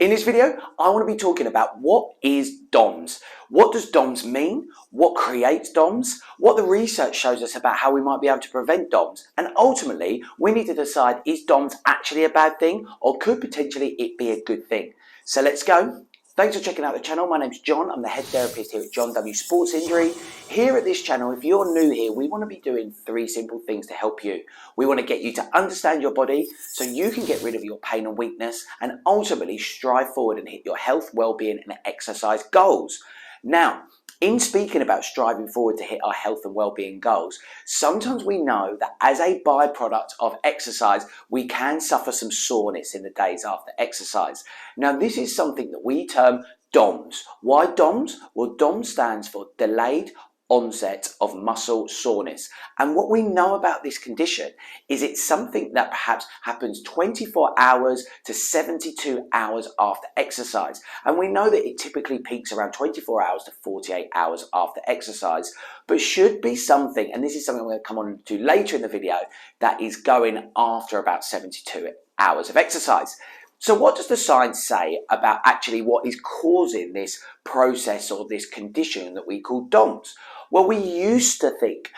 In this video, I want to be talking about what is DOMS. What does DOMS mean? What creates DOMS? What the research shows us about how we might be able to prevent DOMS. And ultimately, we need to decide, is DOMS actually a bad thing or could potentially it be a good thing? So let's go. Thanks for checking out the channel. My name's John. I'm the head therapist here at Jon W Sports Injury. Here at this channel, if you're new here, we want to be doing 3 simple things to help you. We want to get you to understand your body so you can get rid of your pain and weakness and ultimately strive forward and hit your health, well-being and exercise goals. Now, in speaking about striving forward to hit our health and well-being goals, sometimes we know that as a byproduct of exercise, we can suffer some soreness in the days after exercise. Now, this is something that we term DOMS. Why DOMS? Well, DOMS stands for Delayed Onset of Muscle Soreness. And what we know about this condition is it's something that perhaps happens 24 hours to 72 hours after exercise. And we know that it typically peaks around 24 hours to 48 hours after exercise, but should be something, and this is something I'm going to come on to later in the video, that is going after about 72 hours of exercise. So what does the science say about actually what is causing this process or this condition that we call DOMS? Well, we used to think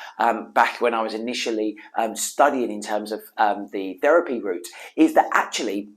back when I was initially studying in terms of the therapy route, is that actually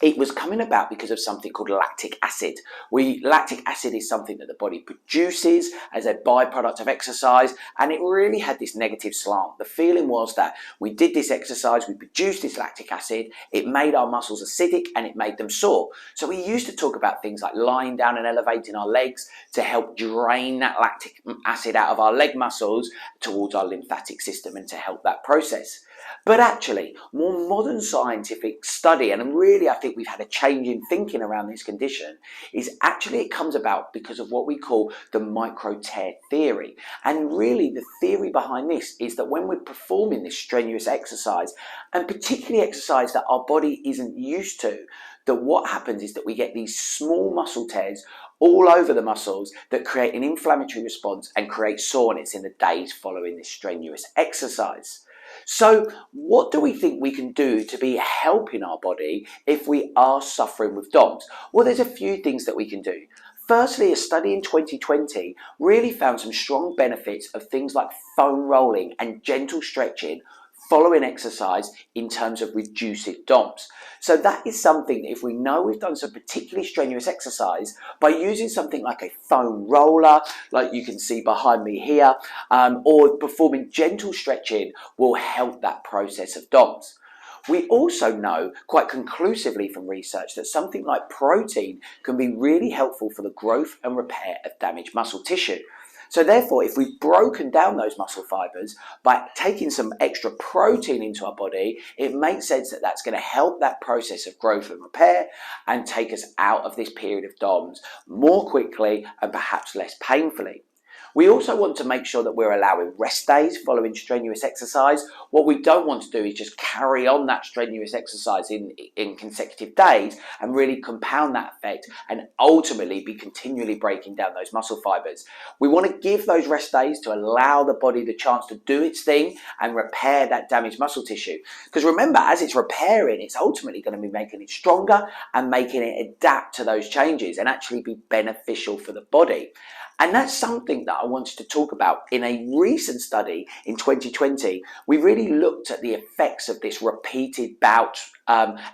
it was coming about because of something called lactic acid. Lactic acid is something that the body produces as a byproduct of exercise, and it really had this negative slant. The feeling was that we did this exercise, we produced this lactic acid, it made our muscles acidic and it made them sore. So we used to talk about things like lying down and elevating our legs to help drain that lactic acid out of our leg muscles towards our lymphatic system and to help that process. But actually, more modern scientific study, and really I think we've had a change in thinking around this condition, is actually it comes about because of what we call the micro tear theory. And really the theory behind this is that when we're performing this strenuous exercise, and particularly exercise that our body isn't used to, that what happens is that we get these small muscle tears all over the muscles that create an inflammatory response and create soreness in the days following this strenuous exercise. So what do we think we can do to be helping our body if we are suffering with DOMS? Well, there's a few things that we can do. Firstly, a study in 2020 really found some strong benefits of things like foam rolling and gentle stretching following exercise in terms of reducing DOMS. So that is something that if we know we've done some particularly strenuous exercise, by using something like a foam roller, like you can see behind me here, or performing gentle stretching will help that process of DOMS. We also know quite conclusively from research that something like protein can be really helpful for the growth and repair of damaged muscle tissue. So therefore, if we've broken down those muscle fibers by taking some extra protein into our body, it makes sense that that's going to help that process of growth and repair and take us out of this period of DOMS more quickly and perhaps less painfully. We also want to make sure that we're allowing rest days following strenuous exercise. What we don't want to do is just carry on that strenuous exercise in consecutive days and really compound that effect and ultimately be continually breaking down those muscle fibers. We want to give those rest days to allow the body the chance to do its thing and repair that damaged muscle tissue. Because remember, as it's repairing, it's ultimately going to be making it stronger and making it adapt to those changes and actually be beneficial for the body. And that's something that I wanted to talk about. In a recent study in 2020, we really looked at the effects of this repeated bout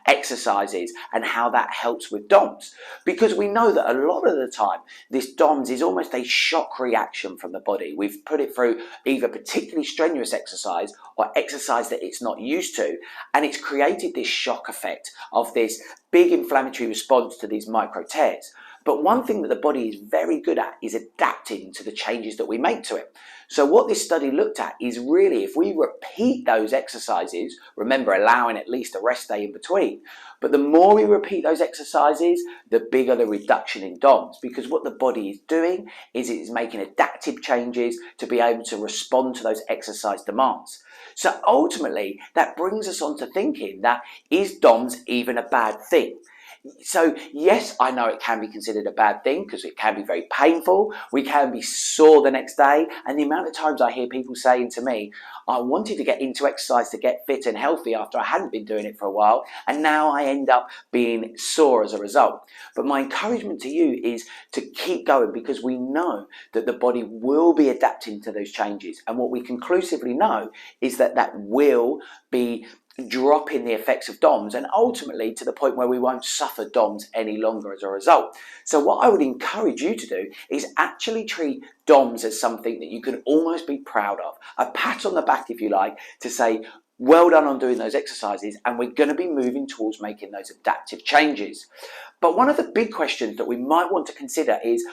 exercises and how that helps with DOMS. Because we know that a lot of the time, this DOMS is almost a shock reaction from the body. We've put it through either particularly strenuous exercise or exercise that it's not used to. And it's created this shock effect of this big inflammatory response to these micro tears. But one thing that the body is very good at is adapting to the changes that we make to it. So what this study looked at is really if we repeat those exercises, remember allowing at least a rest day in between, but the more we repeat those exercises, the bigger the reduction in DOMS, because what the body is doing is it's making adaptive changes to be able to respond to those exercise demands. So ultimately, that brings us on to thinking that is DOMS even a bad thing? So yes, I know it can be considered a bad thing because it can be very painful. We can be sore the next day. And the amount of times I hear people saying to me, I wanted to get into exercise to get fit and healthy after I hadn't been doing it for a while, and now I end up being sore as a result. But my encouragement to you is to keep going, because we know that the body will be adapting to those changes. And what we conclusively know is that that will be dropping the effects of DOMS, and ultimately to the point where we won't suffer DOMS any longer as a result. So what I would encourage you to do is actually treat DOMS as something that you can almost be proud of. A pat on the back, if you like, to say, well done on doing those exercises, and we're going to be moving towards making those adaptive changes. But one of the big questions that we might want to consider is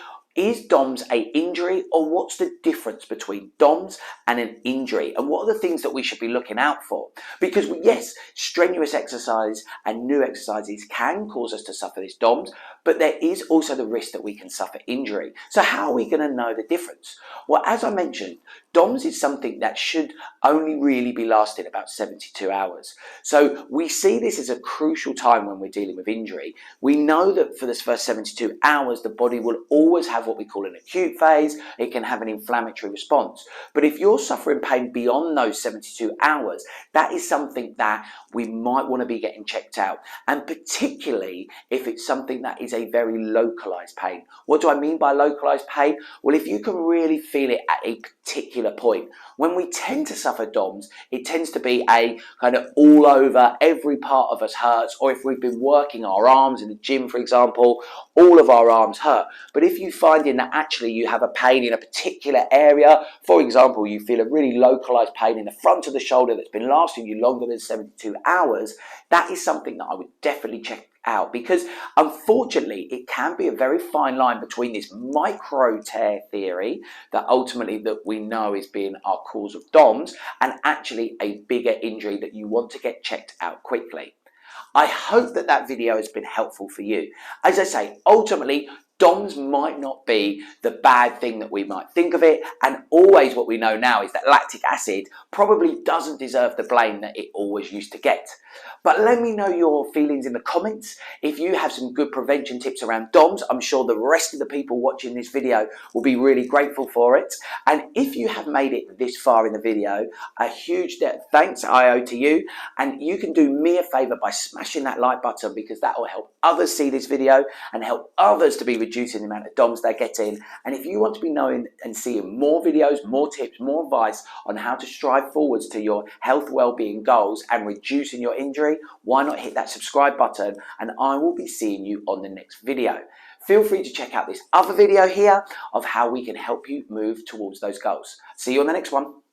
DOMS a injury, or what's the difference between DOMS and an injury? And what are the things that we should be looking out for? Because yes, strenuous exercise and new exercises can cause us to suffer this DOMS, but there is also the risk that we can suffer injury. So how are we going to know the difference? Well, as I mentioned, DOMS is something that should only really be lasting about 72 hours. So we see this as a crucial time when we're dealing with injury. We know that for this first 72 hours, the body will always have what we call an acute phase. It can have an inflammatory response. But if you're suffering pain beyond those 72 hours, that is something that we might want to be getting checked out. And particularly if it's something that is a very localized pain. What do I mean by localized pain? Well, if you can really feel it at a particular point. When we tend to suffer DOMS, it tends to be a kind of all over, every part of us hurts, or if we've been working our arms in the gym, for example, all of our arms hurt. But if you find in that actually you have a pain in a particular area, for example, you feel a really localized pain in the front of the shoulder that's been lasting you longer than 72 hours, that is something that I would definitely check out, because unfortunately it can be a very fine line between this micro tear theory that ultimately that we know is being our cause of DOMS, and actually a bigger injury that you want to get checked out quickly. I hope that that video has been helpful for you. As I say, ultimately DOMS might not be the bad thing that we might think of it, and always what we know now is that lactic acid probably doesn't deserve the blame that it always used to get. But let me know your feelings in the comments. If you have some good prevention tips around DOMS, I'm sure the rest of the people watching this video will be really grateful for it. And if you have made it this far in the video, a huge thanks I owe to you. And you can do me a favor by smashing that like button, because that will help others see this video and help others to be reducing the amount of DOMS they're getting. And if you want to be knowing and seeing more videos, more tips, more advice on how to strive forwards to your health, well-being goals and reducing your injury, why not hit that subscribe button, and I will be seeing you on the next video. Feel free to check out this other video here of how we can help you move towards those goals. See you on the next one.